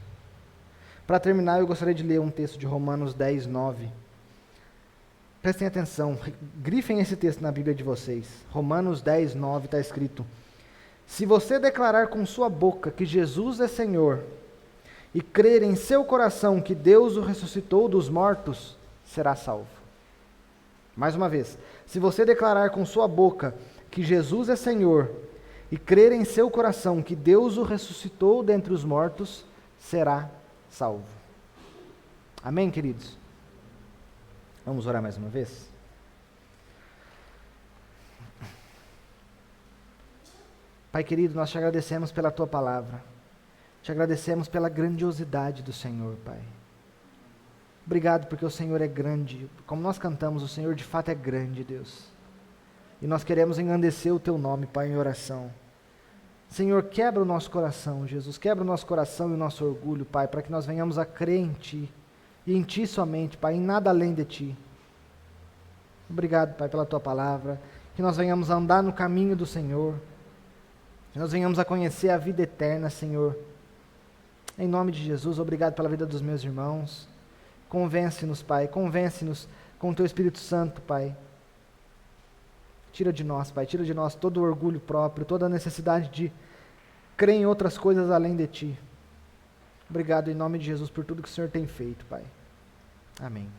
Para terminar, eu gostaria de ler um texto de Romanos 10, 9. Prestem atenção, grifem esse texto na Bíblia de vocês. Romanos 10, 9 está escrito: se você declarar com sua boca que Jesus é Senhor e crer em seu coração que Deus o ressuscitou dos mortos, será salvo. Mais uma vez, se você declarar com sua boca que Jesus é Senhor e crer em seu coração que Deus o ressuscitou dentre os mortos, será salvo. Amém, queridos? Vamos orar mais uma vez? Pai querido, nós te agradecemos pela tua palavra. Te agradecemos pela grandiosidade do Senhor, Pai. Obrigado porque o Senhor é grande. Como nós cantamos, o Senhor de fato é grande, Deus. E nós queremos engrandecer o teu nome, Pai, em oração. Senhor, quebra o nosso coração, Jesus. Quebra o nosso coração e o nosso orgulho, Pai, para que nós venhamos a crer em Ti. E em Ti somente, Pai, em nada além de Ti. Obrigado, Pai, pela Tua palavra. Que nós venhamos a andar no caminho do Senhor. Que nós venhamos a conhecer a vida eterna, Senhor. Em nome de Jesus, obrigado pela vida dos meus irmãos. Convence-nos, Pai, convence-nos com o Teu Espírito Santo, Pai. Tira de nós, Pai, tira de nós todo o orgulho próprio, toda a necessidade de crer em outras coisas além de Ti. Obrigado em nome de Jesus por tudo que o Senhor tem feito, Pai. Amém.